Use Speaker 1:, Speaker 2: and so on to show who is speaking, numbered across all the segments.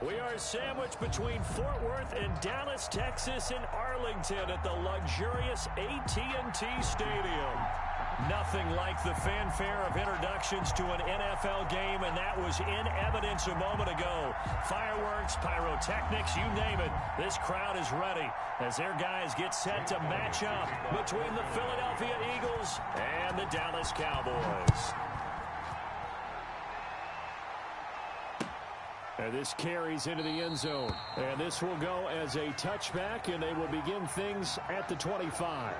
Speaker 1: We are sandwiched between Fort Worth and Dallas, Texas, and Arlington at the luxurious AT&T Stadium. Nothing like the fanfare of introductions to an NFL game, and that was in evidence a moment ago. Fireworks, pyrotechnics, you name it. This crowd is ready as their guys get set to match up between the Philadelphia Eagles and the Dallas Cowboys. And this carries into the end zone. And this will go as a touchback, and they will begin things at the 25.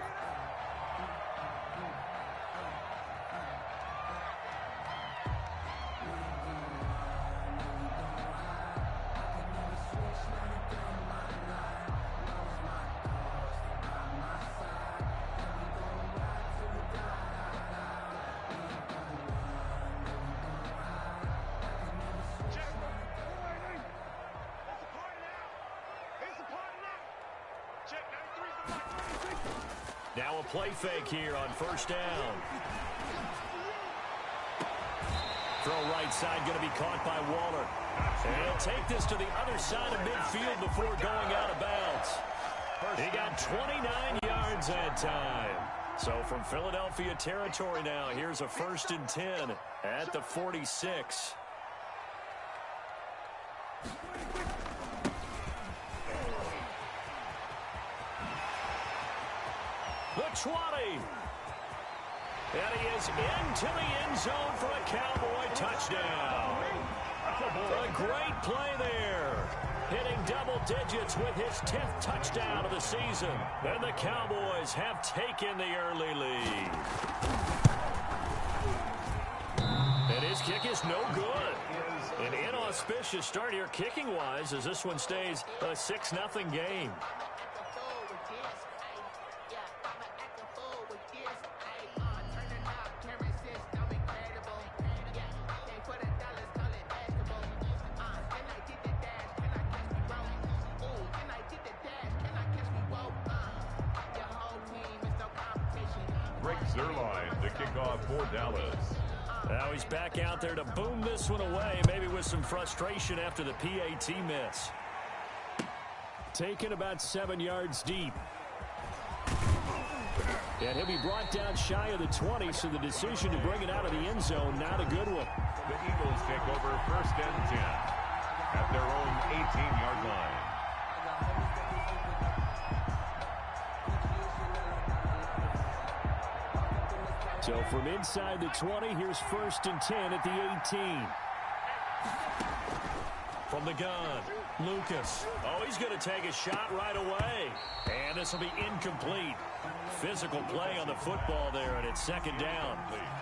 Speaker 1: Now a play fake here on first down. Throw right side going to be caught by Waller. And he'll take this to the other side of midfield before going out of bounds. He got 29 yards that time. So from Philadelphia territory now, here's a 1st and 10 at the 46. The 20. And he is into the end zone for a Cowboy touchdown. A great play there. Hitting double digits with his 10th touchdown of the season. And the Cowboys have taken the early lead. And his kick is no good. An inauspicious start here kicking-wise as this one stays a 6-0 game.
Speaker 2: Zerline to kick off for Dallas.
Speaker 1: Now he's back out there to boom this one away, maybe with some frustration after the PAT miss. Taken about 7 yards deep. And he'll be brought down shy of the 20, so the decision to bring it out of the end zone, not a good one.
Speaker 2: The Eagles take over 1st and 10 at their own 18-yard line.
Speaker 1: So from inside the 20, here's 1st and 10 at the 18. From the gun, Lucas. Oh, he's going to take a shot right away. And this will be incomplete. Physical play on the football there, and it's 2nd down.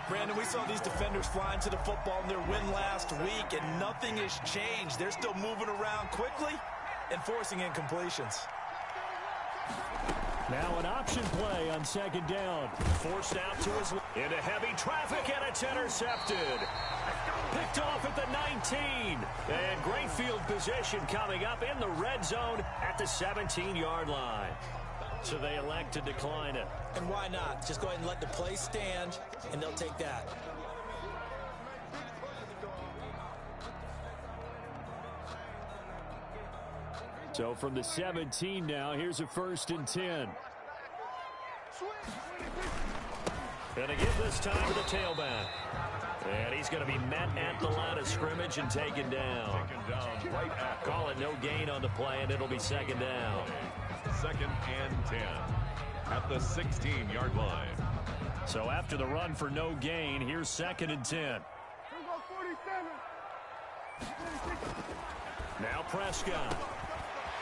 Speaker 3: Brandon, we saw these defenders flying to the football in their win last week, and nothing has changed. They're still moving around quickly and forcing incompletions.
Speaker 1: Now an option play on 2nd down. Forced out to his into heavy traffic, and it's intercepted. Picked off at the 19. And great field position coming up in the red zone at the 17-yard line. So they elect to decline it.
Speaker 3: And why not? Just go ahead and let the play stand, and they'll take that.
Speaker 1: So from the 17 now, here's a 1st and 10. Gonna give this time to the tailback. And he's going to be met at the line of scrimmage and taken down.
Speaker 2: Right at
Speaker 1: Call it no gain on the play, and it'll be 2nd down.
Speaker 2: 2nd and 10 at the 16-yard line.
Speaker 1: So after the run for no gain, here's 2nd and 10. Now Prescott.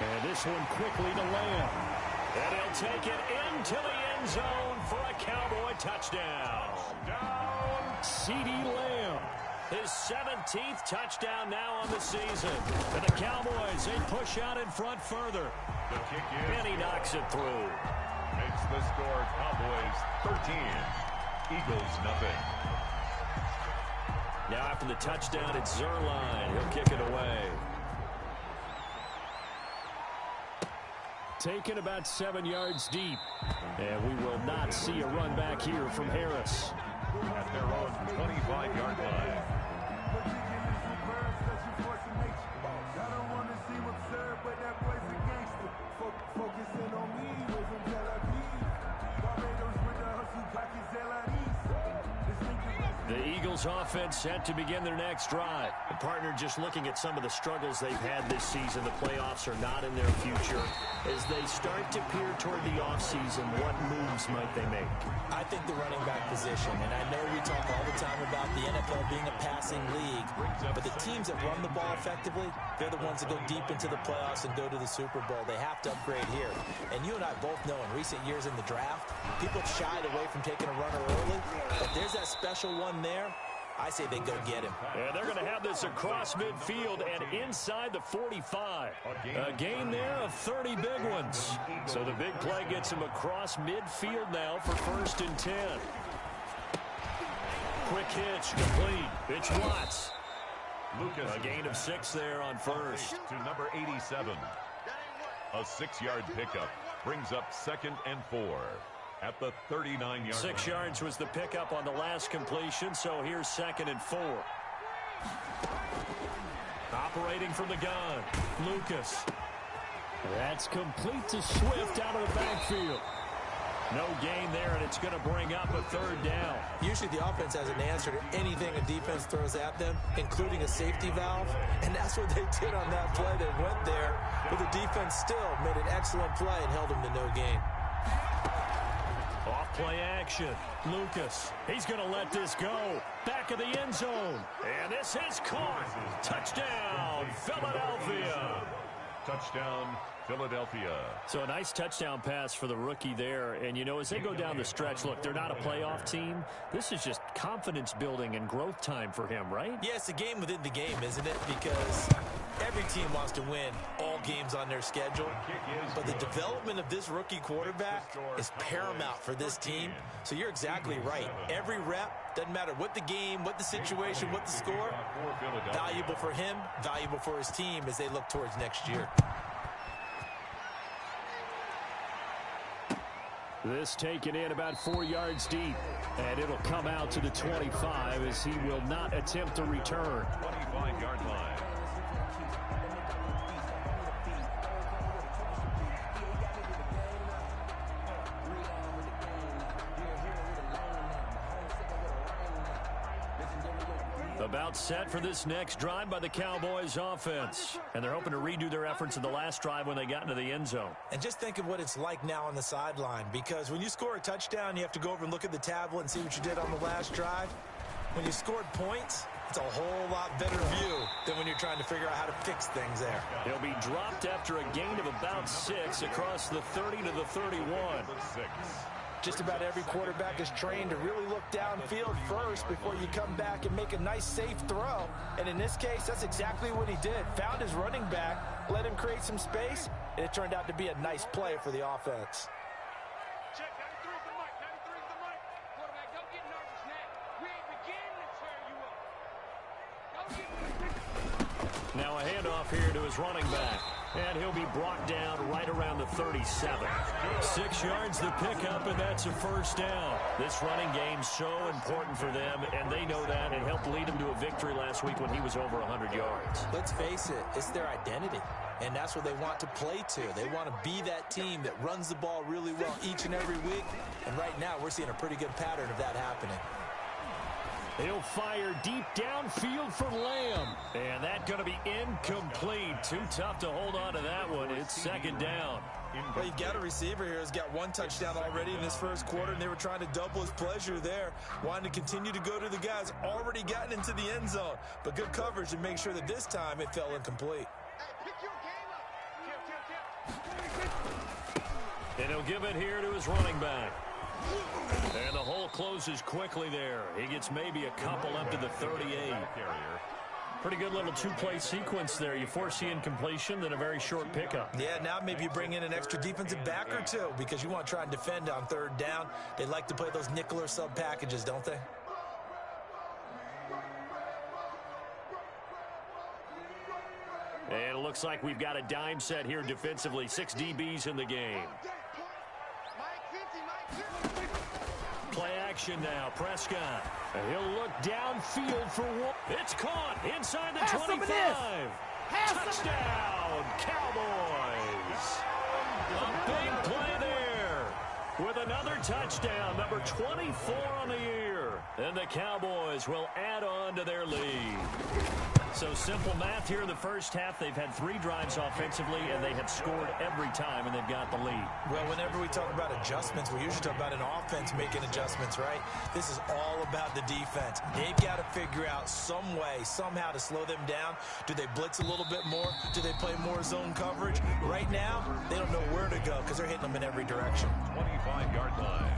Speaker 1: And this one quickly to Lamb. And he'll take it into the end zone for a Cowboy touchdown. CeeDee Lamb. His 17th touchdown now on the season. And the Cowboys, they push out in front further.
Speaker 2: The kick is
Speaker 1: And he knocks it through.
Speaker 2: Makes the score Cowboys 13, Eagles nothing.
Speaker 1: Now after the touchdown, it's Zerline. He'll kick it away. Taken about 7 yards deep. And we will not see a run back here from Harris.
Speaker 2: At their own 25-yard line.
Speaker 1: The Eagles offense set to begin their next drive.
Speaker 4: And partner, just looking at some of the struggles they've had this season, the playoffs are not in their future. As they start to peer toward the offseason, what moves might they make?
Speaker 3: I think the running back position, and I know we talk all the time about the NFL being a passing league, but the teams that run the ball effectively, they're the ones that go deep into the playoffs and go to the Super Bowl. They have to upgrade here. And you and I both know in recent years in the draft, people have shied away from taking a runner early, but there's that special one there. I say they go get him.
Speaker 1: And they're going to have this across midfield and inside the 45. A gain there of 30 big ones. So the big play gets him across midfield now for 1st and 10. Quick hitch, complete. It's Watts.
Speaker 2: Lucas.
Speaker 1: A gain of 6 there on 1st.
Speaker 2: To number 87. A 6-yard pickup brings up 2nd and 4. At the 39-yard
Speaker 1: 6 yards was the pickup on the last completion, so here's 2nd and 4. Operating from the gun, Lucas. That's complete to Swift out of the backfield. No gain there, and it's going to bring up a 3rd down.
Speaker 3: Usually the offense has an answer to anything a defense throws at them, including a safety valve, and that's what they did on that play. They went there, but the defense still made an excellent play and held them to no gain.
Speaker 1: Off play action. Lucas. He's going to let this go. Back of the end zone. And this is caught. Touchdown, Philadelphia.
Speaker 2: Touchdown, Philadelphia.
Speaker 1: So a nice touchdown pass for the rookie there. And, you know, as they go down the stretch, look, they're not a playoff team. This is just confidence building and growth time for him, right?
Speaker 3: Yeah, it's a game within the game, isn't it? Because every team wants to win all games on their schedule. But the development of this rookie quarterback is paramount for this team. So you're exactly right. Every rep, doesn't matter what the game, what the situation, what the score, valuable for him, valuable for his team as they look towards next year.
Speaker 1: This taken in about 4 yards deep. And it'll come out to the 25 as he will not attempt to return.
Speaker 2: 25-yard line.
Speaker 1: About set for this next drive by the Cowboys offense. And they're hoping to redo their efforts in the last drive when they got into the end zone.
Speaker 3: And just think of what it's like now on the sideline, because when you score a touchdown, you have to go over and look at the tablet and see what you did on the last drive. When you scored points, it's a whole lot better view than when you're trying to figure out how to fix things there.
Speaker 1: He'll be dropped after a gain of about 6 across the 30 to the 31.
Speaker 3: Just about every quarterback is trained to really look downfield first before you come back and make a nice, safe throw. And in this case, that's exactly what he did. Found his running back, let him create some space, and it turned out to be a nice play for the offense.
Speaker 5: Check, 93's the mic. 93's the mic. Quarterback, don't get nervous now. We ain't beginning to tear you up. Don't get nervous.
Speaker 1: Now a handoff here to his running back. And he'll be brought down right around the 37. 6 yards the pickup, and that's a 1st down. This running game's so important for them, and they know that. It helped lead them to a victory last week when he was over 100 yards.
Speaker 3: Let's face it, it's their identity, and that's what they want to play to. They want to be that team that runs the ball really well each and every week, and right now we're seeing a pretty good pattern of that happening.
Speaker 1: He'll fire deep downfield for Lamb. And that's going to be incomplete. Too tough to hold on to that one. It's 2nd down.
Speaker 3: Well, you've got a receiver here who's got 1 touchdown already in this first quarter, and they were trying to double his pleasure there, wanting to continue to go to the guys already gotten into the end zone. But good coverage to make sure that this time it fell incomplete.
Speaker 1: And he'll give it here to his running back. And the hole closes quickly there. He gets maybe a couple up to the 38. Pretty good little 2-play sequence there. You force the incompletion, then a very short pickup.
Speaker 3: Yeah, now maybe you bring in an extra defensive back or two because you want to try and defend on 3rd down. They like to play those nickel or sub packages, don't they?
Speaker 1: And it looks like we've got a dime set here defensively. 6 DBs in the game. Play action now. Prescott. And he'll look downfield for one. It's caught inside the 25. Touchdown, Cowboys. A big play there with another touchdown. Number 24 on the year. And the Cowboys will add on to their lead. So simple math here in the first half. They've had 3 drives offensively, and they have scored every time, and they've got the lead.
Speaker 3: Well, whenever we talk about adjustments, we usually talk about an offense making adjustments, right? This is all about the defense. They've got to figure out some way, somehow to slow them down. Do they blitz a little bit more? Do they play more zone coverage? Right now, they don't know where to go because they're hitting them in every direction.
Speaker 2: 25-yard line.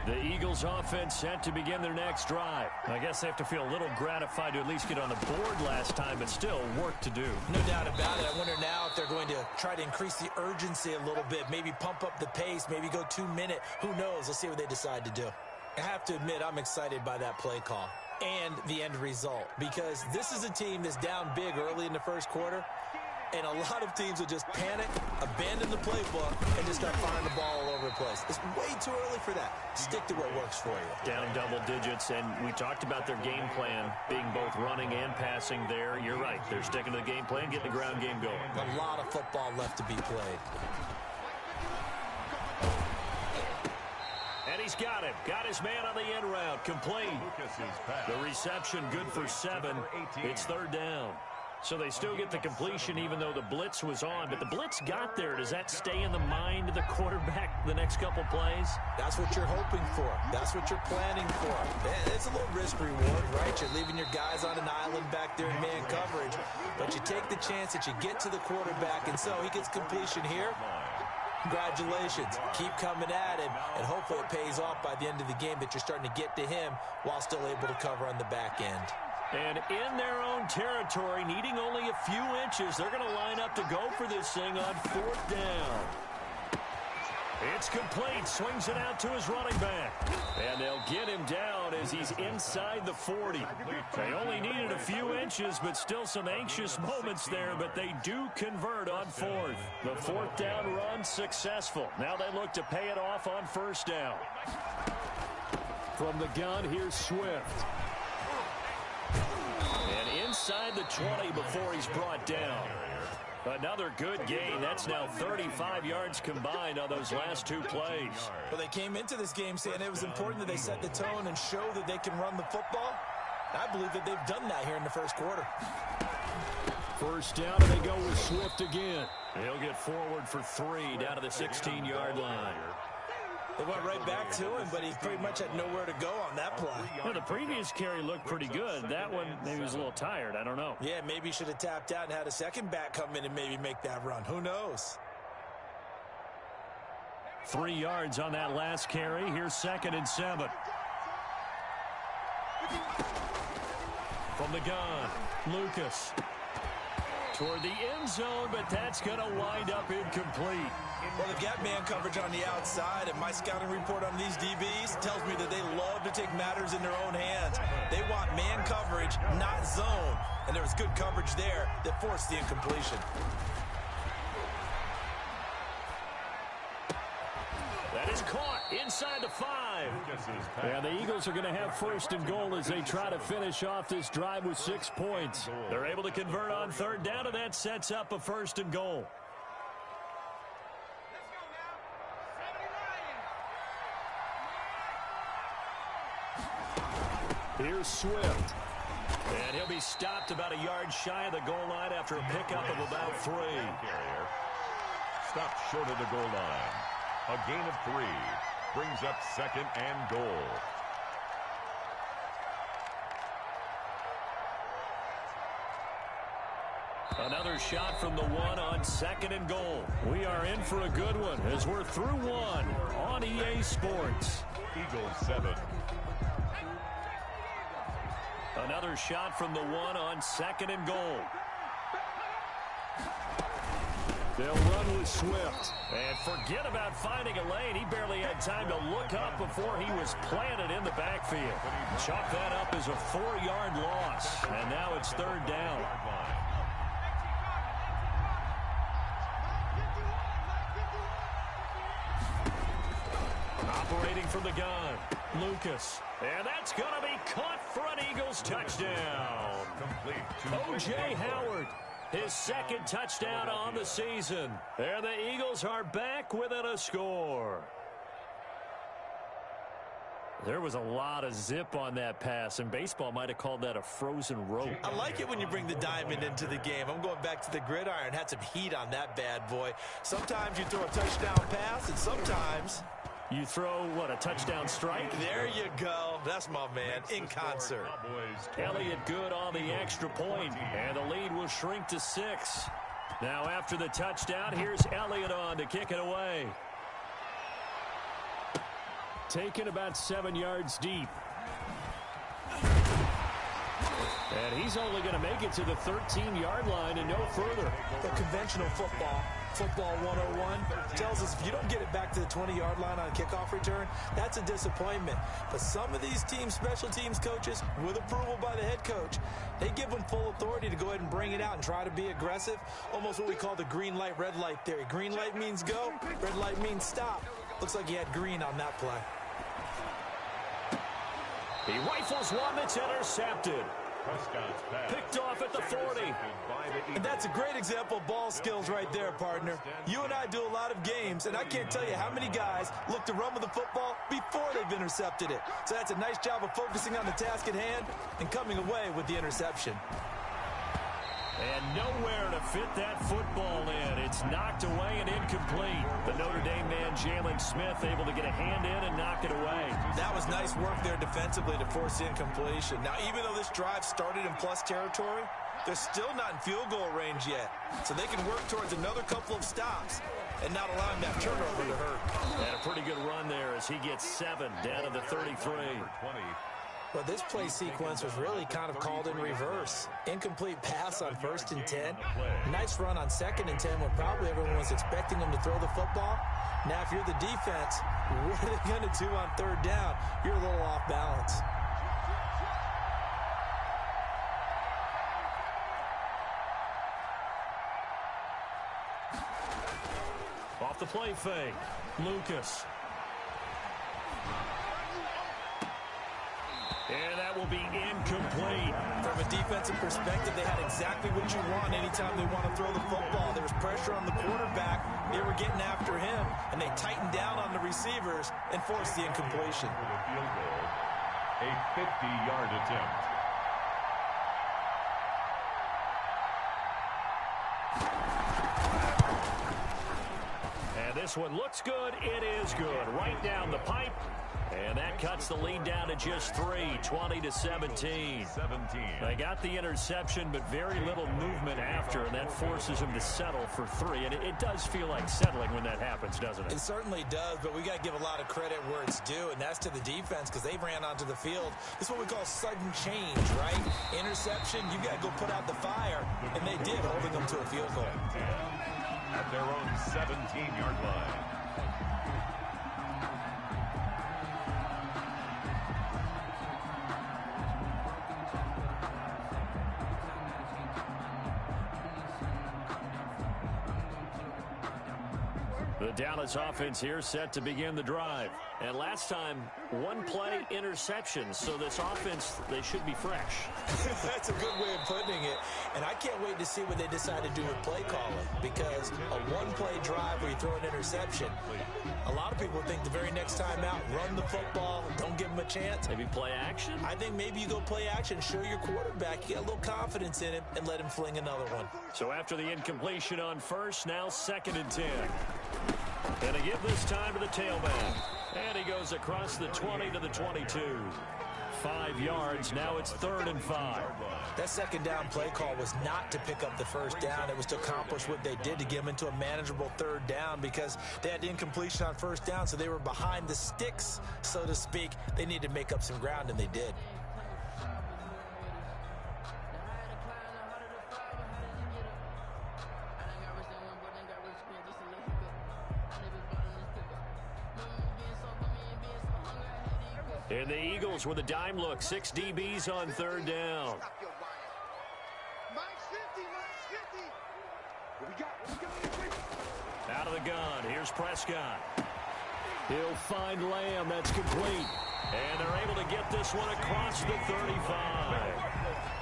Speaker 1: The Eagles offense set to begin their next drive. I guess they have to feel a little gratified to at least get on the board last time, but still work to do.
Speaker 3: No doubt about it. I wonder now if they're going to try to increase the urgency a little bit, maybe pump up the pace, maybe go 2-minute. Who knows? Let's see what they decide to do. I have to admit, I'm excited by that play call and the end result, because this is a team that's down big early in the first quarter, and a lot of teams will just panic, abandon the playbook, and just start firing the ball all over the place. It's way too early for that. Stick to what works for you.
Speaker 1: Down double digits, and we talked about their game plan being both running and passing there. You're right. They're sticking to the game plan, getting the ground game going.
Speaker 3: A lot of football left to be played.
Speaker 1: And he's got him. Got his man on the end route. Complete. The reception good for 7. It's 3rd down. So they still get the completion even though the blitz was on. But the blitz got there. Does that stay in the mind of the quarterback the next couple plays?
Speaker 3: That's what you're hoping for. That's what you're planning for. It's a little risk-reward, right? You're leaving your guys on an island back there in man coverage. But you take the chance that you get to the quarterback, and so he gets completion here. Congratulations. Keep coming at him, and hopefully it pays off by the end of the game that you're starting to get to him while still able to cover on the back end.
Speaker 1: And in their own territory, needing only a few inches, they're going to line up to go for this thing on 4th down. It's complete. Swings it out to his running back. And they'll get him down as he's inside the 40. They only needed a few inches, but still some anxious moments there, but they do convert on 4th. The 4th down run successful. Now they look to pay it off on 1st down. From the gun, here's Swift. And inside the 20 before he's brought down. Another good gain. That's now 35 yards combined on those last 2 plays.
Speaker 3: Well, they came into this game saying it was important that they set the tone and show that they can run the football. I believe that they've done that here in the first quarter.
Speaker 1: 1st down, and they go with Swift again. He'll get forward for 3 down to the 16-yard line.
Speaker 3: They went right back to him, but he pretty much had nowhere to go on that play.
Speaker 1: Well, the previous carry looked pretty good. That one, maybe was a little tired. I don't know.
Speaker 3: Yeah, maybe he should have tapped out and had a second back come in and maybe make that run. Who knows?
Speaker 1: 3 yards on that last carry. Here's 2nd and 7. From the gun, Lucas. Toward the end zone, but that's going to wind up incomplete.
Speaker 3: Well, they've got man coverage on the outside, and my scouting report on these DBs tells me that they love to take matters in their own hands. They want man coverage, not zone. And there was good coverage there that forced the incompletion.
Speaker 1: That is caught inside the 5. And the Eagles are going to have 1st and goal as they try to finish off this drive with 6 points. They're able to convert on 3rd down, and that sets up a 1st and goal. Here's Swift. And he'll be stopped about a yard shy of the goal line after a pickup of about 3.
Speaker 2: Stopped short of the goal line. A gain of 3 brings up 2nd and goal.
Speaker 1: Another shot from the 1 on 2nd and goal. We are in for a good one as we're through 1 on EA Sports.
Speaker 2: Eagles 7.
Speaker 1: Another shot from the 1 on 2nd and goal. They'll run with Swift. And forget about finding a lane. He barely had time to look up before he was planted in the backfield. Chalk that up as a 4-yard loss. And now it's 3rd down. Operating from the gun, Lucas. And that's going to be caught for an Eagles touchdown.
Speaker 2: Complete to
Speaker 1: O.J. Howard. His second touchdown on the season. And the Eagles are back within a score. There was a lot of zip on that pass, and baseball might have called that a frozen rope.
Speaker 3: I like it when you bring the diamond into the game. I'm going back to the gridiron. Had some heat on that bad boy. Sometimes you throw a touchdown pass, and sometimes
Speaker 1: you throw, what, a touchdown strike?
Speaker 3: There you go. That's my man, in concert.
Speaker 1: Elliott good on the extra point, and the lead will shrink to 6. Now after the touchdown, here's Elliott on to kick it away. Taken about 7 yards deep. And he's only going to make it to the 13-yard line and no further.
Speaker 3: The conventional football 101, tells us if you don't get it back to the 20-yard line on a kickoff return, that's a disappointment. But some of these teams, special teams coaches, with approval by the head coach, they give them full authority to go ahead and bring it out and try to be aggressive. Almost what we call the green light, red light theory. Green light means go, red light means stop. Looks like he had green on that play.
Speaker 1: He rifles one that's intercepted. Picked off at the 40.
Speaker 3: And that's a great example of ball skills right there, partner. You and I do a lot of games, and I can't tell you how many guys look to run with the football before they've intercepted it. So that's a nice job of focusing on the task at hand and coming away with the interception.
Speaker 1: And nowhere to fit that football in. It's knocked away and incomplete. The Notre Dame man, Jalen Smith, able to get a hand in and knock it away.
Speaker 3: That was nice work there defensively to force the incompletion. Now, even though this drive started in plus territory, they're still not in field goal range yet. So they can work towards another couple of stops and not allowing that turnover to hurt.
Speaker 1: And a pretty good run there as he gets 7 down to the 33.
Speaker 3: Well, this play sequence was really kind of called in reverse. Incomplete pass on 1st and 10. Nice run on 2nd and 10 when probably everyone was expecting him to throw the football. Now, if you're the defense, what are they going to do on 3rd down? You're a little off balance.
Speaker 1: Off the play fake, Lucas. And that will be incomplete.
Speaker 3: From a defensive perspective, they had exactly what you want anytime they want to throw the football. There was pressure on the quarterback. They were getting after him, and they tightened down on the receivers and forced the incompletion.
Speaker 2: A 50-yard attempt.
Speaker 1: And this one looks good. It is good. Right down the pipe. And that cuts the lead down to just 3, 20-17. They got the interception, but very little movement after, and that forces them to settle for 3. And it does feel like settling when that happens, doesn't it?
Speaker 3: It certainly does, but we got to give a lot of credit where it's due, and that's to the defense because they ran onto the field. This is what we call sudden change, right? Interception, you got to go put out the fire, and they did, holding them to a field goal.
Speaker 2: At their own 17-yard line.
Speaker 1: The Dallas offense here set to begin the drive. And last time, one play interception. So this offense, they should be fresh.
Speaker 3: That's a good way of putting it. And I can't wait to see what they decide to do with play calling. Because a one-play drive where you throw an interception, a lot of people think the very next time out, run the football, don't give them a chance.
Speaker 1: Maybe play action?
Speaker 3: I think maybe you go play action, show your quarterback, you get a little confidence in him, and let him fling another one.
Speaker 1: So after the incompletion on 1st, now 2nd and 10. And to give this time to the tailback. And he goes across the 20 to the 22. 5 yards. Now it's 3rd and 5.
Speaker 3: That 2nd down play call was not to pick up the 1st down. It was to accomplish what they did to get them into a manageable 3rd down because they had incompletion on 1st down, so they were behind the sticks, so to speak. They needed to make up some ground, and they did.
Speaker 1: And the Eagles with a dime look. 6 DBs on 3rd down. Out of the gun. Here's Prescott. He'll find Lamb. That's complete. And they're able to get this one across the 35.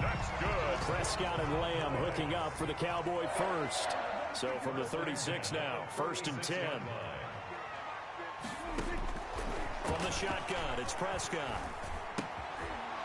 Speaker 2: That's good.
Speaker 1: Prescott and Lamb hooking up for the Cowboy first. So from the 36 now, 1st and 10. From the shotgun, it's Prescott.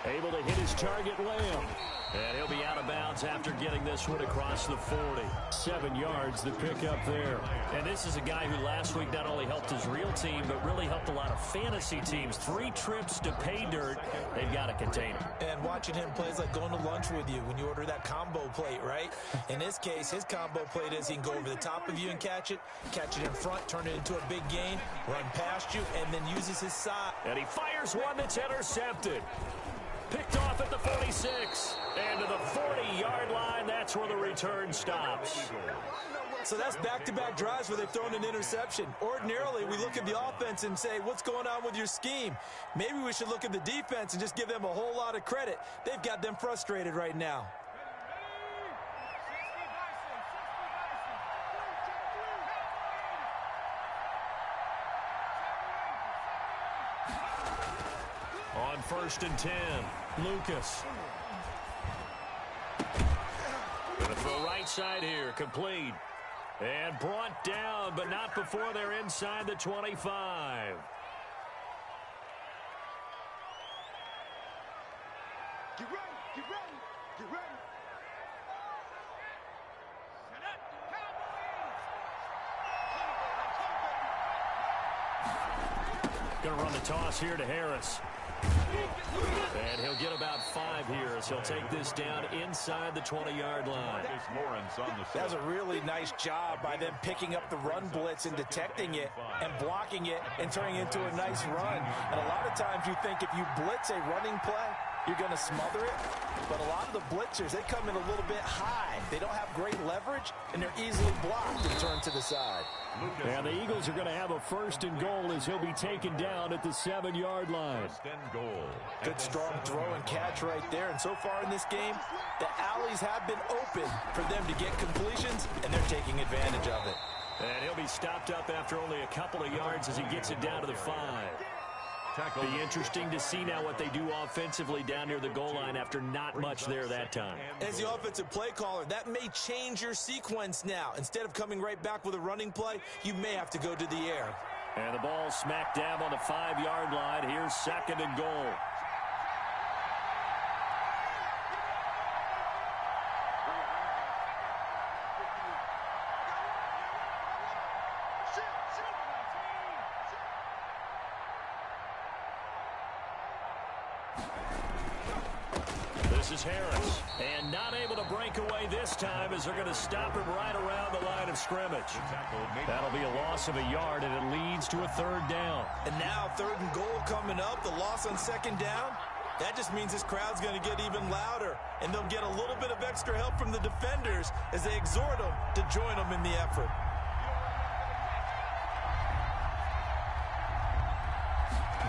Speaker 1: Able to hit his target, Lamb. And he'll be out of bounds after getting this one across the 40. 7 yards, the pickup there. And this is a guy who last week not only helped his real team, but really helped a lot of fantasy teams. 3 trips to pay dirt. They've got to contain him.
Speaker 3: And watching him play is like going to lunch with you when you order that combo plate, right? In this case, his combo plate is he can go over the top of you and catch it in front, turn it into a big gain, run past you, and then uses his side.
Speaker 1: And he fires one that's intercepted. Picked off at the 46. And to the 40-yard line, that's where the return stops.
Speaker 3: So that's back-to-back drives where they've thrown an interception. Ordinarily, we look at the offense and say, what's going on with your scheme? Maybe we should look at the defense and just give them a whole lot of credit. They've got them frustrated right now.
Speaker 1: On 1st and 10, Lucas. Gonna throw right side here, complete. And brought down, but not before they're inside the 25.
Speaker 5: Get ready, get ready, get ready. Set up, Cowboys.
Speaker 1: Gonna run the toss here to Harris. And he'll get about 5 here as he'll take this down inside the 20-yard line.
Speaker 3: That was a really nice job by them picking up the run blitz and detecting it and blocking it and turning it into a nice run. And a lot of times you think if you blitz a running play, you're going to smother it. But a lot of the blitzers, they come in a little bit high. They don't have great leverage, and they're easily blocked and turned to the side.
Speaker 1: And the Eagles are going to have a 1st and goal as he'll be taken down at the 7-yard line.
Speaker 2: 1st and goal.
Speaker 3: Good strong throw and catch right there. And so far in this game, the alleys have been open for them to get completions, and they're taking advantage of it.
Speaker 1: And he'll be stopped up after only a couple of yards as he gets it down to the 5. Be interesting to see now what they do offensively down near the goal line after not much there that time.
Speaker 3: As the offensive play caller, that may change your sequence now. Instead of coming right back with a running play, you may have to go to the air.
Speaker 1: And the ball smack dab on the 5-yard line. Here's 2nd and goal. This is Harris, and not able to break away this time as they're going to stop him right around the line of scrimmage. That'll be a loss of a yard, and it leads to a 3rd down.
Speaker 3: And now 3rd and goal coming up, the loss on 2nd down. That just means this crowd's going to get even louder, and they'll get a little bit of extra help from the defenders as they exhort them to join them in the effort.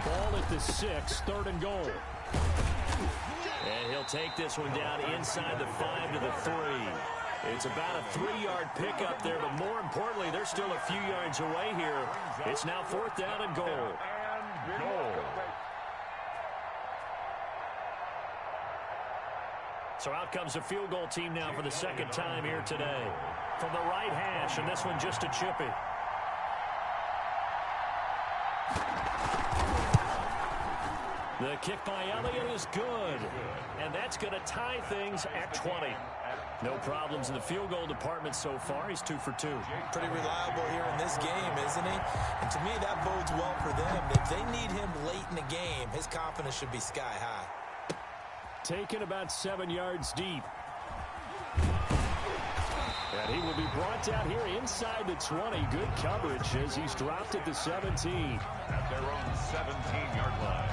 Speaker 1: Ball at the 6, 3rd and goal. And he'll take this one down inside the 5 to the 3. It's about a 3-yard pickup there, but more importantly, they're still a few yards away here. It's now 4th down and goal. So out comes the field goal team now for the 2nd time here today. From the right hash, and this one just a chippy. The kick by Elliott is good. And that's going to tie things at 20. No problems in the field goal department so far. He's 2 for 2.
Speaker 3: Pretty reliable here in this game, isn't he? And to me, that bodes well for them. If they need him late in the game, his confidence should be sky high.
Speaker 1: Taken about 7 yards deep. And he will be brought down here inside the 20. Good coverage as he's dropped at the 17.
Speaker 2: At their own 17-yard line.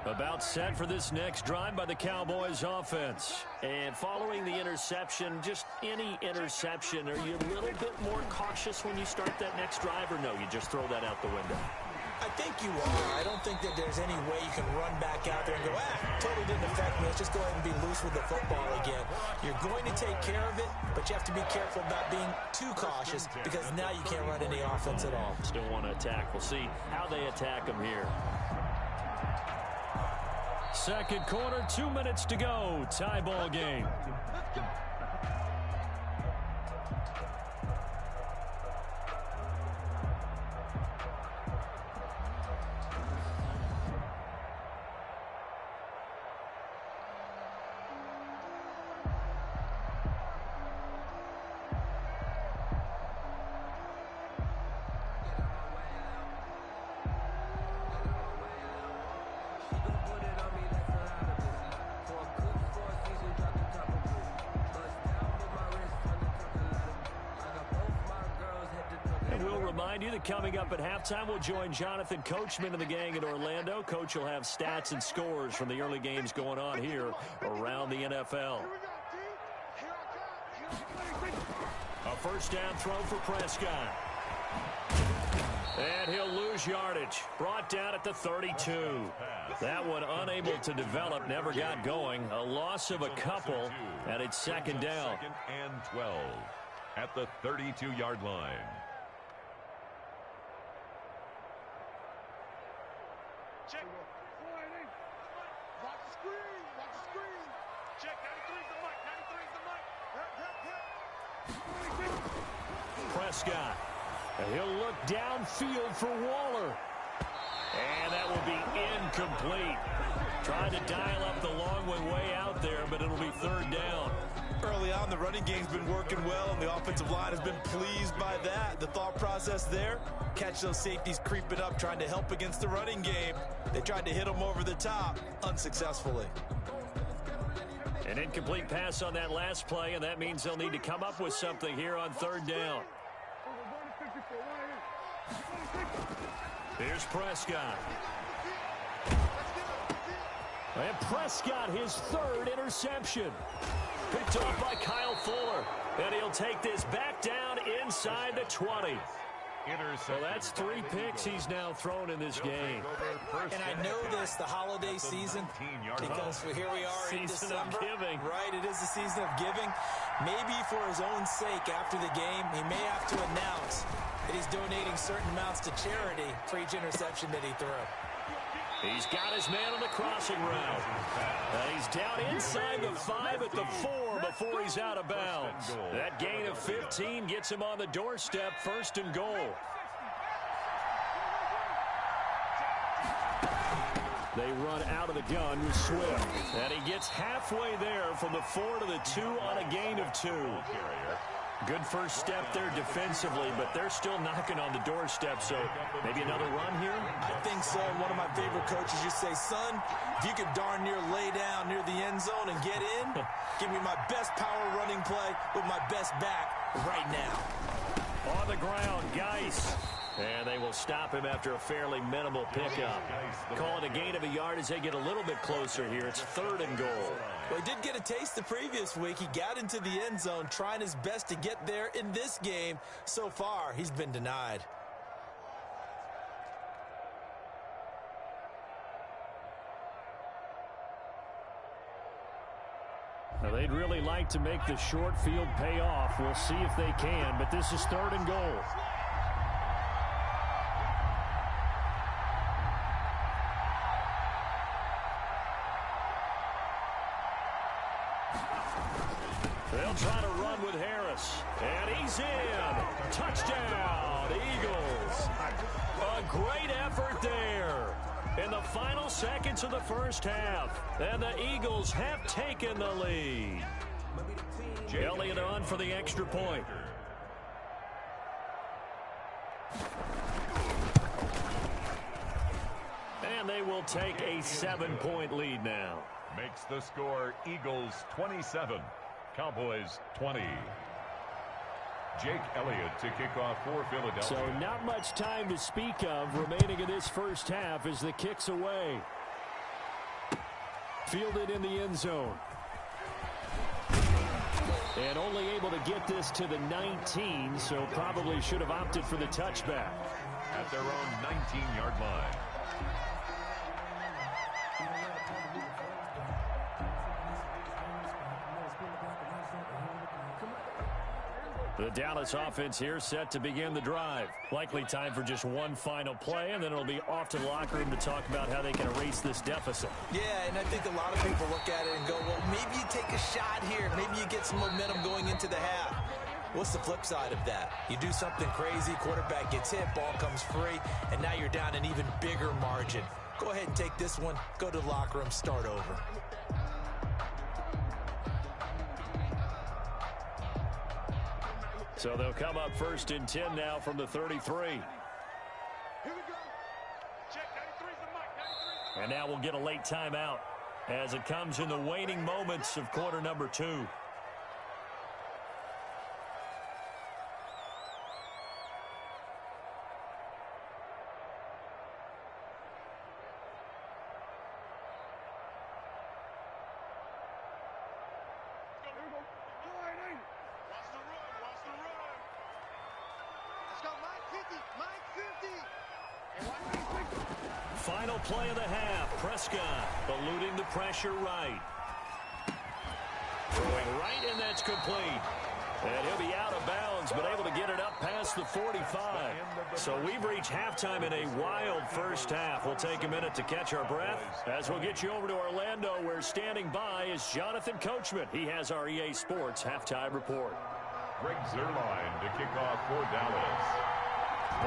Speaker 1: About set for this next drive by the Cowboys offense.
Speaker 4: And following the interception, just any interception, are you a little bit more cautious when you start that next drive, or no, you just throw that out the window?
Speaker 3: I think you are. I don't think that there's any way you can run back out there and go, totally didn't affect me. Let's just go ahead and be loose with the football again. You're going to take care of it, but you have to be careful about being too cautious because now you can't run any offense at all.
Speaker 1: Still want to attack. We'll see how they attack them here. Second quarter, 2 minutes to go. Tie ball game. Remind you that coming up at halftime, we'll join Jonathan Coachman and the gang in Orlando. Coach will have stats and scores from the early games going on here around the NFL. A first down throw for Prescott. And he'll lose yardage. Brought down at the 32. That one unable to develop, never got going. A loss of a couple, and it's second down.
Speaker 2: Second and 12 at the 32-yard line.
Speaker 5: Check. Watch the screen. Watch the screen. Check. 93's the mic. 93's the mic.
Speaker 1: Prescott. He'll look downfield for Waller. And that will be incomplete. Trying to dial up the long way out there, but it'll be third down.
Speaker 6: Early on, the running game's been working well, and the offensive line has been pleased by that. The thought process there, catch those safeties creeping up, trying to help against the running game. They tried to hit them over the top, unsuccessfully.
Speaker 1: An incomplete pass on that last play, and that means they'll need to come up with something here on third down. Here's Prescott. And Prescott, his third interception. Picked off by Kyle Fuller. And he'll take this back down inside the 20. So that's 3 picks he's now thrown in this game.
Speaker 3: And I know this, the holiday season, because here we are in December. Right, it is the season of giving. Maybe for his own sake after the game, he may have to announce that he's donating certain amounts to charity for each interception that he threw.
Speaker 1: He's got his man on the crossing route. He's down inside the 5 at the 4 before he's out of bounds. That gain of 15 gets him on the doorstep, first and goal. They run out of the gun with Swift. And he gets halfway there from the 4 to the 2 on a gain of 2. Good first step there defensively, but they're still knocking on the doorstep, so maybe another run here?
Speaker 3: I think so. One of my favorite coaches used to say, son, if you could darn near lay down near the end zone and get in, give me my best power running play with my best back right now.
Speaker 1: On the ground, Geis. And they will stop him after a fairly minimal pickup. Call it a gain of a yard as they get a little bit closer here. It's third and goal.
Speaker 3: Well, he did get a taste the previous week. He got into the end zone, trying his best to get there in this game. So far, he's been denied.
Speaker 1: Now, they'd really like to make the short field pay off. We'll see if they can, but this is third and goal. They'll try to run with Harris. And he's in. Touchdown, Eagles. A great effort there in the final seconds of the first half. And the Eagles have taken the lead. Elliott on for the extra point. And they will take a 7-point lead now.
Speaker 2: Makes the score Eagles 27, Cowboys 20. Jake Elliott to kick off for Philadelphia.
Speaker 1: So not much time to speak of remaining in this first half as the kick's away. Fielded in the end zone. And only able to get this to the 19, so probably should have opted for the touchback.
Speaker 2: At their own 19-yard line.
Speaker 1: The Dallas offense here set to begin the drive. Likely time for just one final play, and then it'll be off to the locker room to talk about how they can erase this deficit.
Speaker 6: Yeah, and I think a lot of people look at it and go, well, maybe you take a shot here. Maybe you get some momentum going into the half. What's the flip side of that? You do something crazy, quarterback gets hit, ball comes free, and now you're down an even bigger margin. Go ahead and take this one, go to the locker room, start over.
Speaker 1: So they'll come up 1st and 10 now from the 33.
Speaker 5: Here we go. Check 93's the mic. 93's the mic.
Speaker 1: And now we'll get a late timeout as it comes in the waning moments of quarter number 2. Final play of the half. Prescott eluding the pressure right. Throwing right, and that's complete. And he'll be out of bounds, but able to get it up past the 45. So we've reached halftime in a wild first half. We'll take a minute to catch our breath as we'll get you over to Orlando, where standing by is Jonathan Coachman. He has our EA Sports halftime report.
Speaker 2: Greg Zuerlein to kick off for Dallas.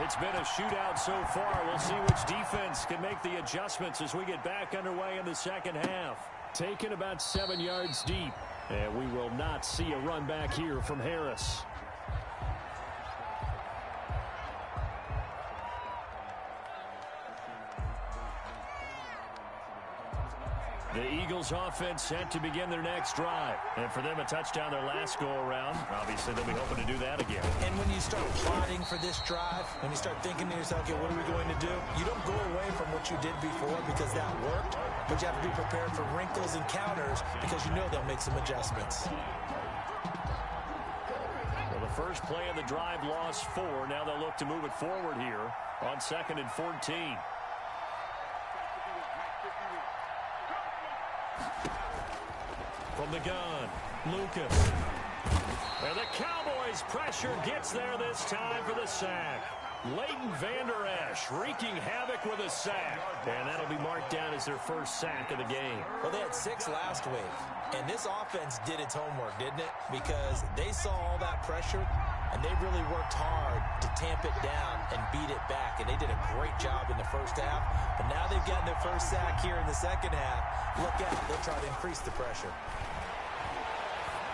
Speaker 1: It's been a shootout so far. We'll see which defense can make the adjustments as we get back underway in the second half. Taken about 7 yards deep. And we will not see a run back here from Harris. The Eagles offense set to begin their next drive. And for them, a touchdown their last go-around. Obviously, they'll be hoping to do that again.
Speaker 6: And when you start plotting for this drive, when you start thinking to yourself, okay, what are we going to do? You don't go away from what you did before because that worked, but you have to be prepared for wrinkles and counters because you know they'll make some adjustments.
Speaker 1: Well, the first play of the drive lost 4. Now they'll look to move it forward here on 2nd and 14. From the gun, Lucas. And the Cowboys' pressure gets there this time for the sack. Leighton Vander Esch wreaking havoc with a sack. And that'll be marked down as their first sack of the game.
Speaker 6: Well, they had 6 last week. And this offense did its homework, didn't it? Because they saw all that pressure, and they really worked hard to tamp it down and beat it back. And they did a great job in the first half. But now they've gotten their first sack here in the second half. Look out. They'll try to increase the pressure.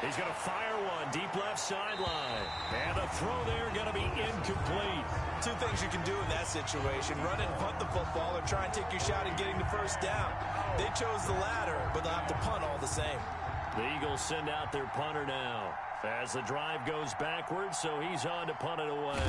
Speaker 1: He's going to fire one deep left sideline. And the throw there going to be incomplete.
Speaker 6: 2 things you can do in that situation. Run and punt the football or try and take your shot at getting the first down. They chose the latter, but they'll have to punt all the same.
Speaker 1: The Eagles send out their punter now as the drive goes backwards, so he's on to punt it away.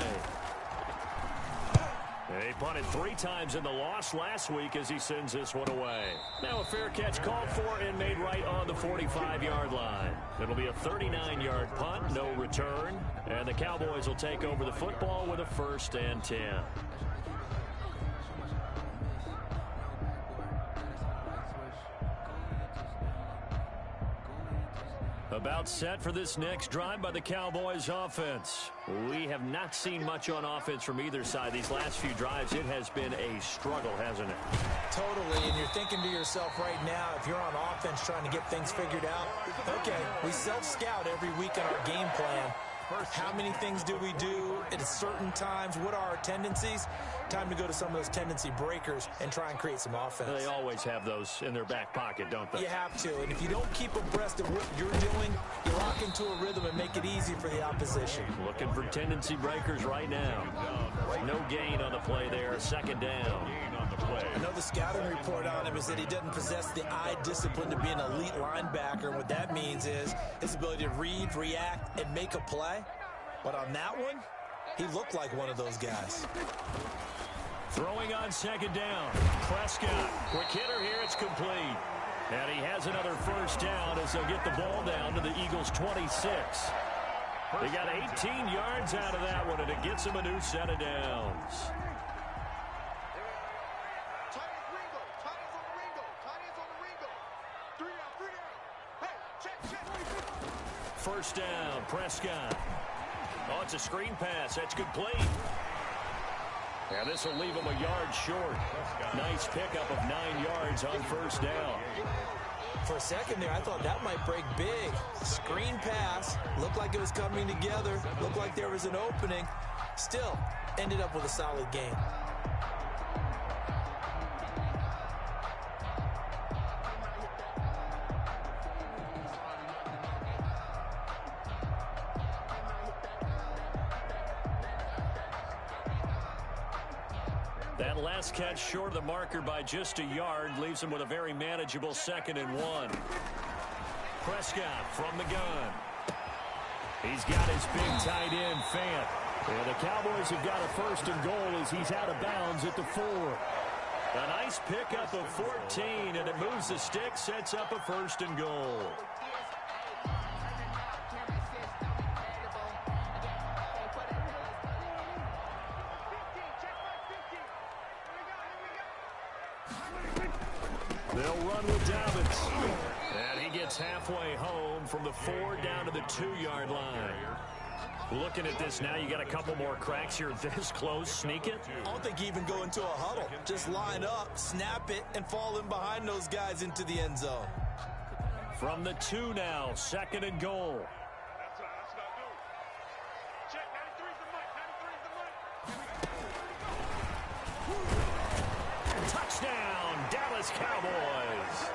Speaker 1: He punted 3 times in the loss last week as he sends this one away. Now a fair catch called for and made right on the 45-yard line. It'll be a 39-yard punt, no return, and the Cowboys will take over the football with a 1st and 10. About set for this next drive by the Cowboys offense. We have not seen much on offense from either side. These last few drives, it has been a struggle, hasn't it?
Speaker 6: Totally, and you're thinking to yourself right now, if you're on offense trying to get things figured out, okay, we self-scout every week in our game plan. How many things do we do at certain times? What are our tendencies? Time to go to some of those tendency breakers and try and create some offense.
Speaker 1: They always have those in their back pocket, don't they?
Speaker 6: You have to, and if you don't keep abreast of what you're doing, you lock into a rhythm and make it easy for the opposition.
Speaker 1: Looking for tendency breakers right now. No gain on the play there, 2nd down.
Speaker 6: I know the scouting report on him is that he doesn't possess the eye discipline to be an elite linebacker, and what that means is his ability to read, react, and make a play. But on that one, he looked like one of those guys.
Speaker 1: Throwing on 2nd down. Prescott, quick hitter here, it's complete. And he has another first down as they'll get the ball down to the Eagles' 26. They got 18 yards out of that one, and it gets them a new set of downs. First down, Prescott. Oh, it's a screen pass. That's complete. And this will leave him a yard short. Nice pickup of 9 yards on first down.
Speaker 3: For a second there, I thought that might break big. Screen pass. Looked like it was coming together. Looked like there was an opening. Still, ended up with a solid game.
Speaker 1: That last catch short of the marker by just a yard leaves him with a very manageable 2nd and 1. Prescott from the gun. He's got his big tight end, Fant. And the Cowboys have got a 1st and goal as he's out of bounds at the 4. A nice pickup of 14, and it moves the stick, sets up a 1st and goal. They'll run with Dobbins. And he gets halfway home from the 4 down to the 2-yard line. Looking at this now, you got a couple more cracks here this close. Sneak it.
Speaker 6: I don't think you even go into a huddle. Just line up, snap it, and fall in behind those guys into the end zone.
Speaker 1: From the 2 now, 2nd and goal. Touchdown, Dallas Cowboys.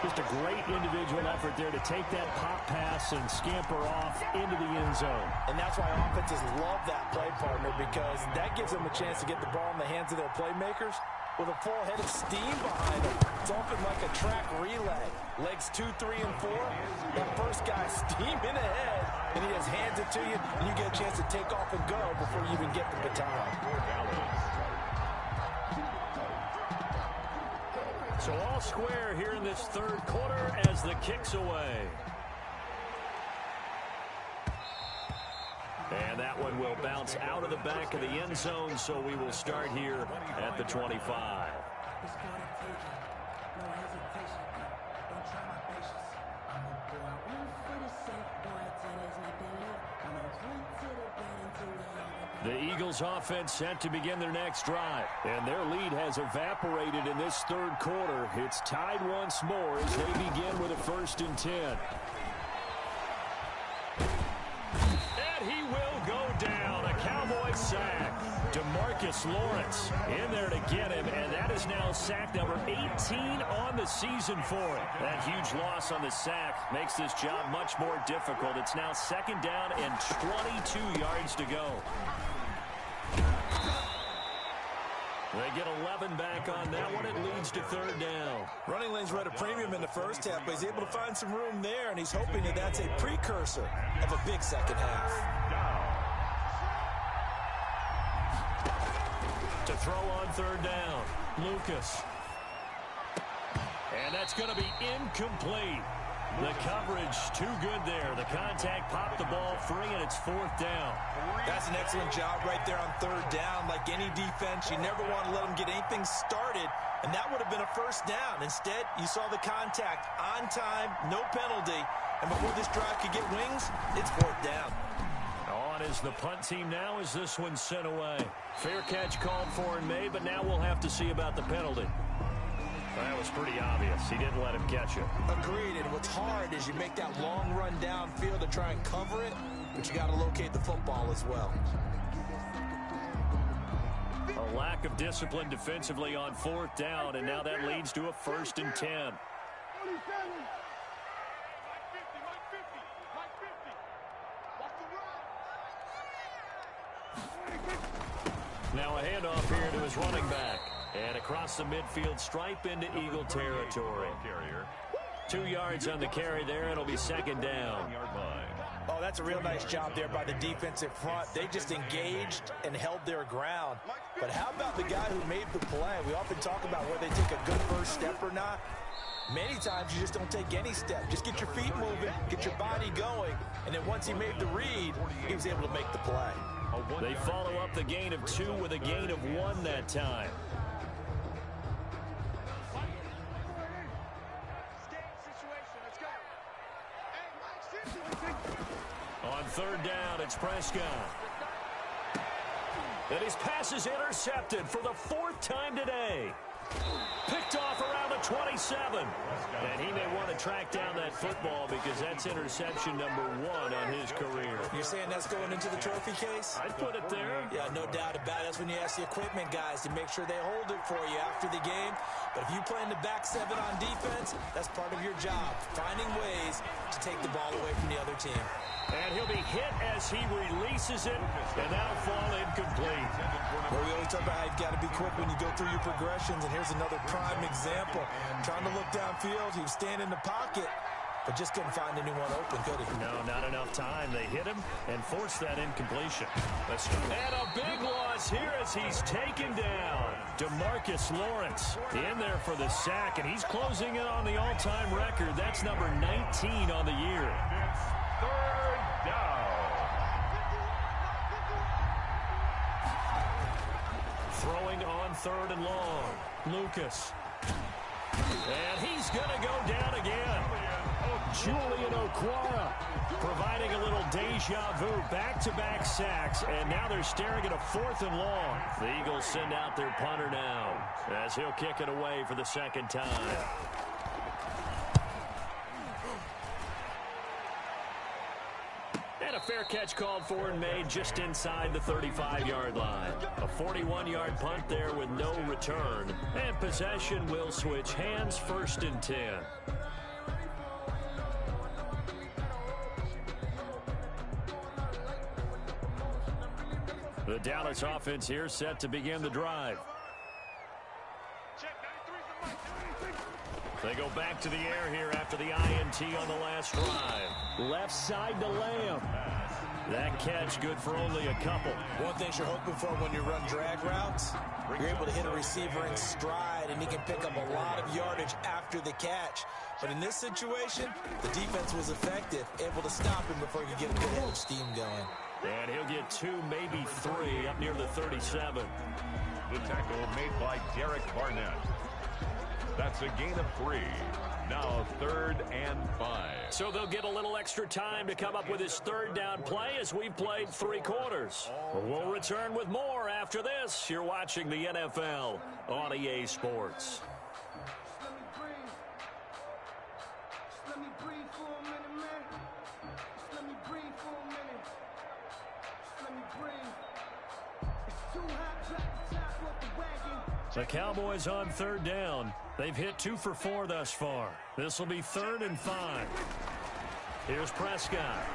Speaker 1: Just a great individual effort there to take that pop pass and scamper off into the end zone.
Speaker 3: And that's why offenses love that play, partner, because that gives them a chance to get the ball in the hands of their playmakers with a full head of steam behind them. It's often like a track relay. Legs 2, 3, and 4. That first guy steaming ahead, and he just hands it to you, and you get a chance to take off and go before you even get the baton.
Speaker 1: So all square here in this 3rd quarter as the kick's away. And that one will bounce out of the back of the end zone, so we will start here at the 25. The Eagles offense set to begin their next drive, and their lead has evaporated in this 3rd quarter. It's tied once more as they begin with a 1st and 10. And he will go down, a Cowboy sack. DeMarcus Lawrence in there to get him, and that is now sack number 18 on the season for him. That huge loss on the sack makes this job much more difficult. It's now 2nd down and 22 yards to go. They get 11 back on that one. It leads to 3rd down.
Speaker 6: Running lanes were at a premium in the first half, but he's able to find some room there, and he's hoping that that's a precursor of a big second half.
Speaker 1: To throw on 3rd down, Lucas. And that's going to be incomplete. The coverage too good there. The contact popped the ball free, and it's 4th down.
Speaker 6: That's an excellent job right there on 3rd down. Like any defense, you never want to let them get anything started, and that would have been a 1st down. Instead, you saw the contact on time, no penalty, and before this drive could get wings, it's 4th down.
Speaker 1: On is the punt team now as this one's sent away. Fair catch called for and made, but now we'll have to see about the penalty. That was pretty obvious. He didn't let him catch it.
Speaker 6: Agreed, and what's hard is you make that long run downfield to try and cover it, but you got to locate the football as well.
Speaker 1: A lack of discipline defensively on 4th down, and now that leads to a 1st and 10. Now a handoff here to his running back. And across the midfield stripe into Eagle territory. 2 yards on the carry there. It'll be 2nd down.
Speaker 3: Oh, that's a real nice job there by the defensive front. They just engaged and held their ground. But how about the guy who made the play? We often talk about whether they take a good first step or not. Many times you just don't take any step. Just get your feet moving, get your body going, and then once he made the read, he was able to make the play.
Speaker 1: They follow up the gain of 2 with a gain of 1 that time. On 3rd down, it's Prescott. And his pass is intercepted for the 4th time today. Picked off around the 27. And he may want to track down that football because that's interception number 1 on his career.
Speaker 3: You're saying that's going into the trophy case?
Speaker 1: I'd put it there.
Speaker 3: Yeah, no doubt about it. That's when you ask the equipment guys to make sure they hold it for you after the game. But if you play in the back 7 on defense, that's part of your job, finding ways to take the ball away from the other team.
Speaker 1: And he'll be hit as he releases it, and that'll fall incomplete.
Speaker 3: Well, we always talk about how you've got to be quick when you go through your progressions, and here's another prime example. Trying to look downfield, he was standing in the pocket, but just couldn't find anyone open, could he?
Speaker 1: No, not enough time. They hit him and forced that incompletion. And a big loss here as he's taken down. DeMarcus Lawrence in there for the sack, and he's closing in on the all-time record. That's number 19 on the year.
Speaker 2: It's 3rd down.
Speaker 1: Throwing on 3rd and long. Lucas. And he's going to go down again. Julian Okwara providing a little deja vu. Back-to-back sacks, and now they're staring at a 4th and long. The Eagles send out their punter now as he'll kick it away for the 2nd time. And a fair catch called for and made just inside the 35-yard line. A 41-yard punt there with no return. And possession will switch hands, 1st and 10. The Dallas offense here set to begin the drive. They go back to the air here after the INT on the last drive. Left side to Lamb. That catch good for only a couple.
Speaker 3: One thing you're hoping for when you run drag routes, you're able to hit a receiver in stride, and he can pick up a lot of yardage after the catch. But in this situation, the defense was effective, able to stop him before he could get a good head of steam going.
Speaker 1: And he'll get 2, maybe 3 up near the 37.
Speaker 2: The tackle made by Derek Barnett. That's a gain of 3. Now 3rd and 5.
Speaker 1: So they'll get a little extra time to come up with his 3rd down play as we've played 3 quarters. We'll return with more after this. You're watching the NFL on EA Sports. The Cowboys on 3rd down. They've hit 2 for 4 thus far. This will be 3rd and 5. Here's Prescott.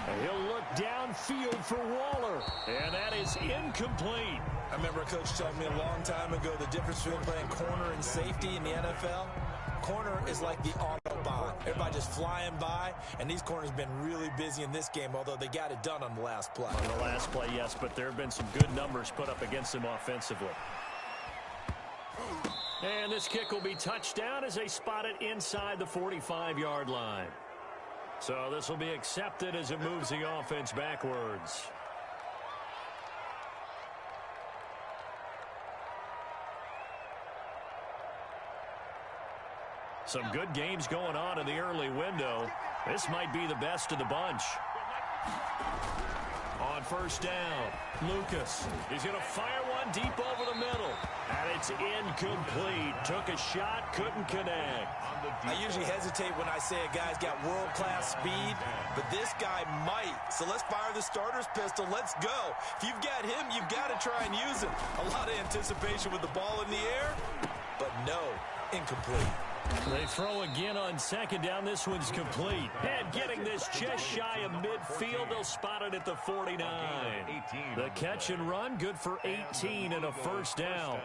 Speaker 1: And he'll look downfield for Waller. And that is incomplete.
Speaker 3: I remember a coach telling me a long time ago the difference between playing corner and safety in the NFL. Corner is like the Autobahn. Everybody just flying by, and these corners have been really busy in this game, although they got it done on the last play.
Speaker 1: On the last play, yes, but there have been some good numbers put up against them offensively. And this kick will be touched down as they spot it inside the 45-yard line. So this will be accepted as it moves the offense backwards. Some good games going on in the early window. This might be the best of the bunch. On 1st down, Lucas. He's going to fire one deep over the middle. And it's incomplete. Took a shot, couldn't connect.
Speaker 3: I usually hesitate when I say a guy's got world-class speed, but this guy might. So let's fire the starter's pistol. Let's go. If you've got him, you've got to try and use him. A lot of anticipation with the ball in the air, but no, incomplete.
Speaker 1: They throw again on 2nd down. This one's complete. And getting this just shy of midfield, they'll spot it at the 49. The catch and run, good for 18 and a 1st down.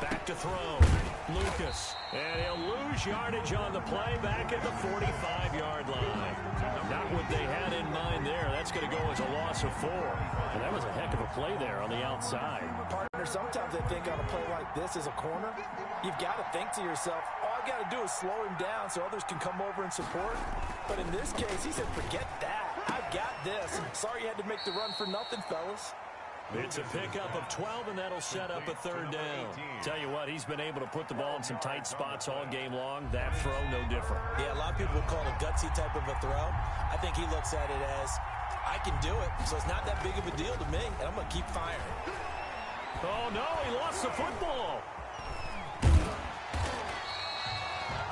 Speaker 1: Back to throw. Lucas. And he'll lose yardage on the play back at the 45-yard line. Not what they had in mind there. That's going to go as a loss of 4. And that was a heck of a play there on the outside.
Speaker 3: Partner, sometimes I think on a play like this as a corner, you've got to think to yourself, all I've got to do is slow him down so others can come over and support. But in this case, he said, forget that. I've got this. Sorry you had to make the run for nothing, fellas.
Speaker 1: It's a pickup of 12, and that'll set up a 3rd down. Tell you what, he's been able to put the ball in some tight spots all game long. That throw, no different.
Speaker 3: Yeah, a lot of people would call it a gutsy type of a throw. I think he looks at it as, I can do it, so it's not that big of a deal to me, and I'm going to keep firing.
Speaker 1: Oh, no, he lost the football.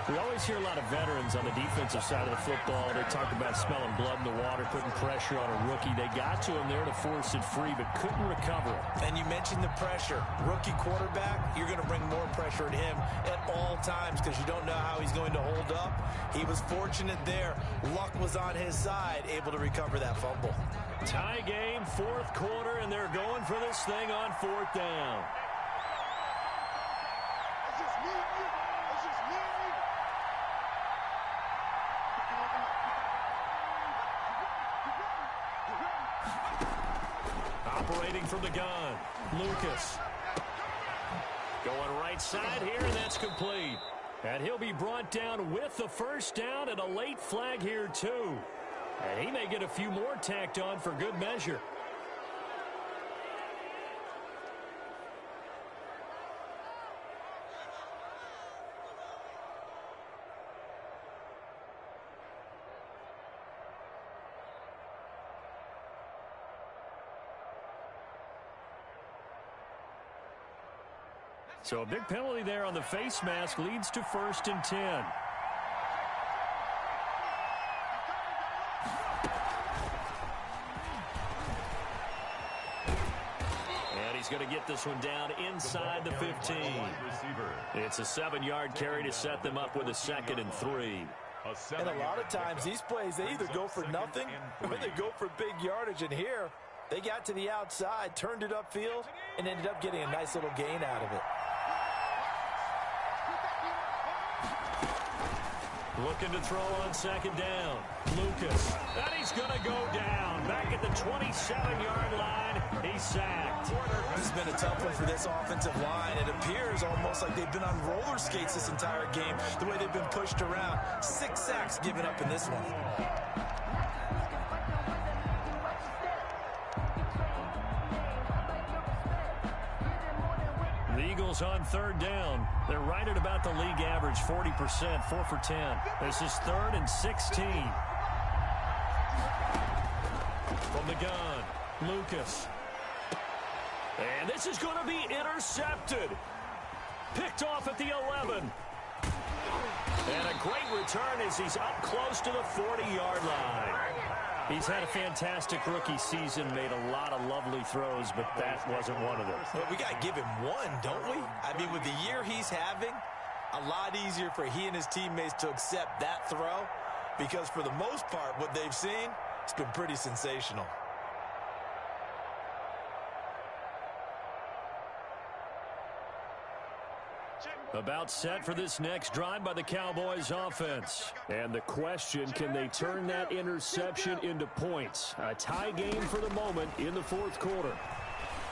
Speaker 1: We always hear a lot of veterans on the defensive side of the football. They talk about smelling blood in the water, putting pressure on a rookie. They got to him there to force it free, but couldn't recover it.
Speaker 3: And you mentioned the pressure. Rookie quarterback, you're going to bring more pressure at him at all times because you don't know how he's going to hold up. He was fortunate there. Luck was on his side, able to recover that fumble.
Speaker 1: Tie game, 4th quarter, and they're going for this thing on 4th down. Operating from the gun, Lucas. Going right side here, and that's complete. And he'll be brought down with the 1st down and a late flag here, too. And he may get a few more tacked on for good measure. So a big penalty there on the face mask leads to 1st and 10. And he's going to get this one down inside the 15. It's a 7-yard carry to set them up with a 2nd and 3.
Speaker 3: And a lot of times these plays, they either go for nothing or they go for big yardage. And here, they got to the outside, turned it upfield, and ended up getting a nice little gain out of it.
Speaker 1: Looking to throw on 2nd down. Lucas. And he's going to go down. Back at the 27-yard line. He's sacked.
Speaker 3: This has been a tough one for this offensive line. It appears almost like they've been on roller skates this entire game, the way they've been pushed around. 6 sacks given up in this one.
Speaker 1: The Eagles on 3rd down. They're right at about the league average, 40%, 4 for 10. This is 3rd and 16. From the gun, Lucas. And this is going to be intercepted. Picked off at the 11. And a great return as he's up close to the 40-yard line. He's had a fantastic rookie season, made a lot of lovely throws, but that wasn't one of them.
Speaker 3: Well, we got to give him one, don't we? I mean, with the year he's having, a lot easier for he and his teammates to accept that throw because for the most part, what they've seen, it's been pretty sensational.
Speaker 1: About set for this next drive by the Cowboys offense. And the question, can they turn that interception into points? A tie game for the moment in the 4th quarter.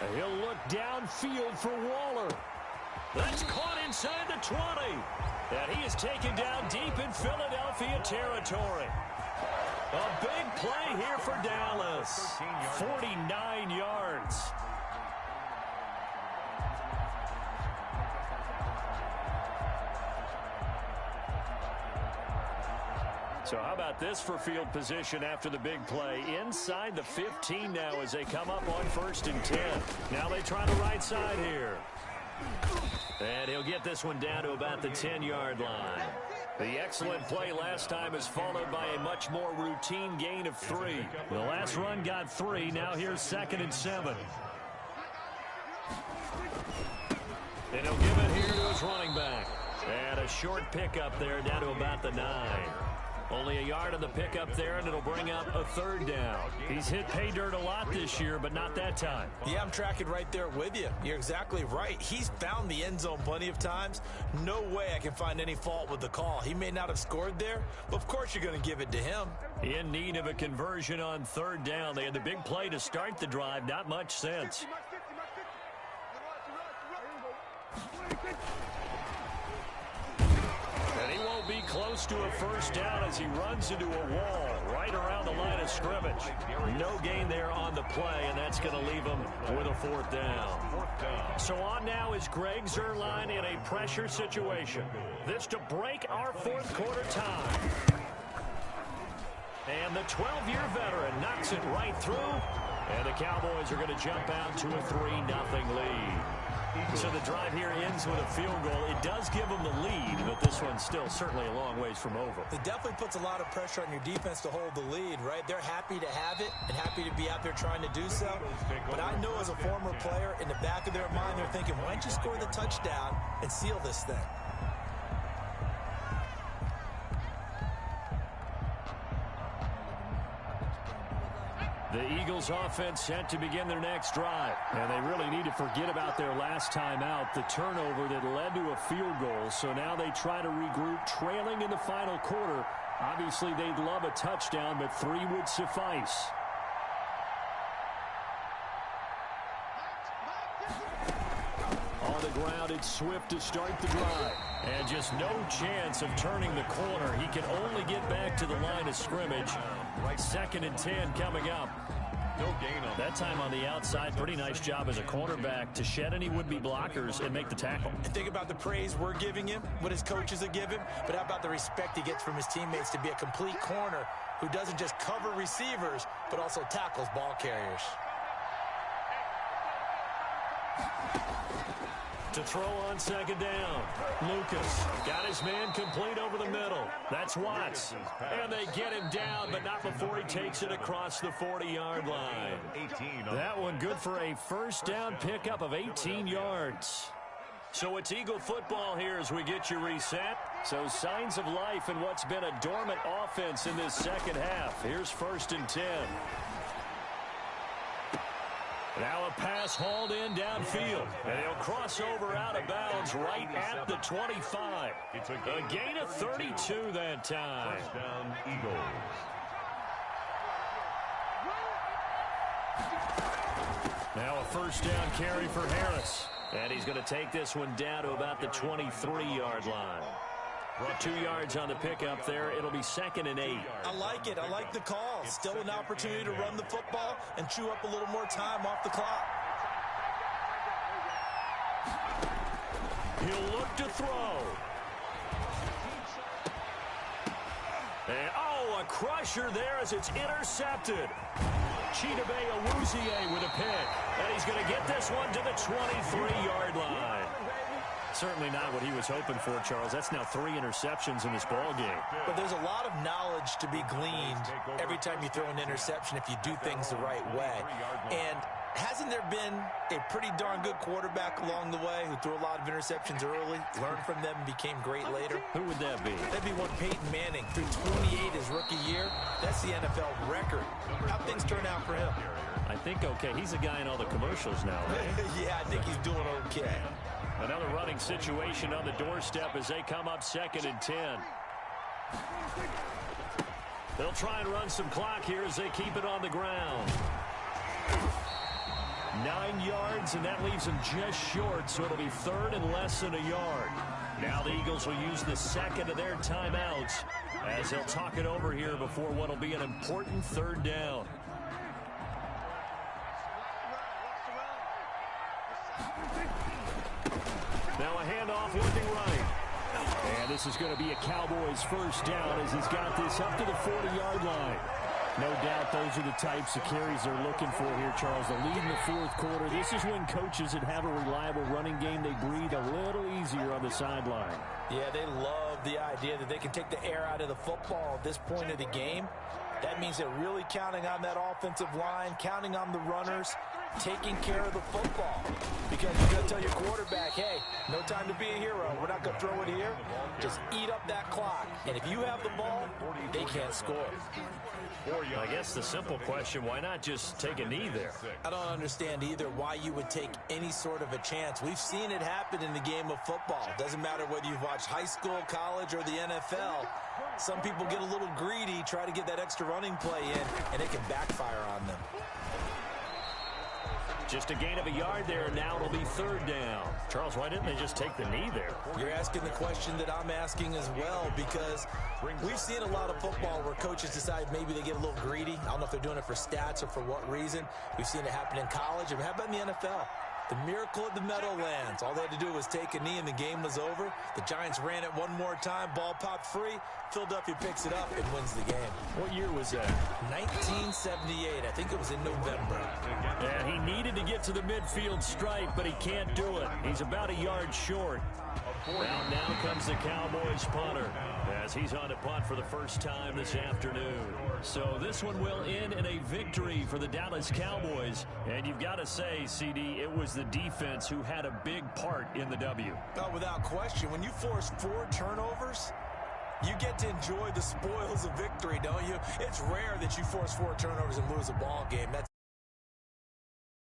Speaker 1: And he'll look downfield for Waller. That's caught inside the 20. And he is taken down deep in Philadelphia territory. A big play here for Dallas. 49 yards. So how about this for field position after the big play? Inside the 15 now as they come up on 1st and 10. Now they try the right side here. And he'll get this one down to about the 10-yard line. The excellent play last time is followed by a much more routine gain of 3. The last run got 3. Now here's 2nd and 7. And he'll give it here to his running back. And a short pickup there down to about the 9. Only a yard on the pickup there, and it'll bring up a third down. He's hit pay dirt a lot this year, but not that time.
Speaker 6: Yeah, I'm tracking right there with you. You're exactly right. He's found the end zone plenty of times. No way I can find any fault with the call. He may not have scored there, but of course you're going to give it to him.
Speaker 1: In need of a conversion on third down. They had the big play to start the drive. Not much sense. And he won't be close to a first down as he runs into a wall right around the line of scrimmage. No gain there on the play, and that's going to leave him with a fourth down. So on now is Greg Zuerlein in a pressure situation. This to break our fourth quarter time. And the 12-year veteran knocks it right through. And the Cowboys are going to jump out to a 3-0 lead. So the drive here ends with a field goal. It does give them the lead, but this one's still certainly a long ways from over.
Speaker 6: It definitely puts a lot of pressure on your defense to hold the lead, right? They're happy to have it and happy to be out there trying to do so. But I know as a former player, in the back of their mind, they're thinking, why don't you score the touchdown and seal this thing?
Speaker 1: The Eagles offense set to begin their next drive. And they really need to forget about their last time out, the turnover that led to a field goal. So now they try to regroup, trailing in the final quarter. Obviously, they'd love a touchdown, but 3 would suffice. On the ground, it's Swift to start the drive. And just no chance of turning the corner. He can only get back to the line of scrimmage. 2nd and 10 coming up.
Speaker 2: No gain on
Speaker 1: that time on the outside. Pretty nice job as a cornerback to shed any would-be blockers and make the tackle.
Speaker 6: And think about the praise we're giving him, what his coaches are giving, but how about the respect he gets from his teammates to be a complete corner who doesn't just cover receivers, but also tackles ball carriers.
Speaker 1: To throw on 2nd down. Lucas got his man complete over the middle. That's Watts. And they get him down, but not before he takes it across the 40-yard line. That one good for a first down pickup of 18 yards. So it's Eagle football here as we get you reset. So signs of life in what's been a dormant offense in this second half. Here's 1st and 10. Now a pass hauled in downfield. And he'll cross over out of bounds right at the 25.
Speaker 2: It's
Speaker 1: a gain of 32 that time.
Speaker 2: First down, Eagles.
Speaker 1: Now a first down carry for Harris. And he's going to take this one down to about the 23-yard line. 2 yards on the pickup there. It'll be 2nd and 8.
Speaker 6: I like it. I like the call. Still an opportunity to run the football and chew up a little more time off the clock.
Speaker 1: He'll look to throw. And, a crusher there as it's intercepted. Chidobe Awuzie with a pick. And he's going to get this one to the 23-yard line. Certainly not what he was hoping for, Charles. That's now 3 interceptions in this ball game.
Speaker 6: But there's a lot of knowledge to be gleaned every time you throw an interception if you do things the right way. And hasn't there been a pretty darn good quarterback along the way who threw a lot of interceptions early, learned from them, and became great later?
Speaker 1: Who would that be?
Speaker 6: That'd be one Peyton Manning. Threw 28 his rookie year. That's the NFL record. How'd things turn out for him?
Speaker 1: I think okay. He's a guy in all the commercials now, right?
Speaker 6: Yeah, I think he's doing okay.
Speaker 1: Another running situation on the doorstep as they come up 2nd and 10. They'll try and run some clock here as they keep it on the ground. 9 yards, and that leaves them just short, so it'll be 3rd and less than a yard. Now the Eagles will use the 2nd of their timeouts as they'll talk it over here before what will be an important 3rd down. Now a handoff looking right. And this is going to be a Cowboys first down as he's got this up to the 40-yard line. No doubt those are the types of carries they're looking for here, Charles. The lead in the fourth quarter. This is when coaches that have a reliable running game, they breathe a little easier on the sideline.
Speaker 6: Yeah, they love the idea that they can take the air out of the football at this point of the game. That means they're really counting on that offensive line, counting on the runners,
Speaker 3: taking care of the football. Because you're going to tell your quarterback, hey, no time to be a hero. We're not going to throw it here. Just eat up that clock. And if you have the ball, they can't score.
Speaker 1: I guess the simple question, why not just take a knee there?
Speaker 3: I don't understand either why you would take any sort of a chance. We've seen it happen in the game of football. Doesn't matter whether you've watched high school, college, or the NFL. Some people get a little greedy, try to get that extra running play in, and it can backfire on them.
Speaker 1: Just a gain of a yard there, and now it'll be third down. Charles, why didn't they just take the knee there?
Speaker 3: You're asking the question that I'm asking as well, because we've seen a lot of football where coaches decide maybe they get a little greedy. I don't know if they're doing it for stats or for what reason. We've seen it happen in college. And how about in the NFL? The miracle of the Meadowlands. All they had to do was take a knee and the game was over. The Giants ran it one more time. Ball popped free. Philadelphia picks it up and wins the game.
Speaker 1: What year was that?
Speaker 3: 1978. I think it was in November.
Speaker 1: And he needed to get to the midfield stripe, but he can't do it. He's about a yard short. Well, now comes the Cowboys punter as he's on to punt for the first time this afternoon. So this one will end in a victory for the Dallas Cowboys. And you've got to say, CD, it was the defense who had a big part in the W.
Speaker 6: Oh, without question. When you force 4 turnovers, you get to enjoy the spoils of victory, don't you? It's rare that you force 4 turnovers and lose a ball game. That's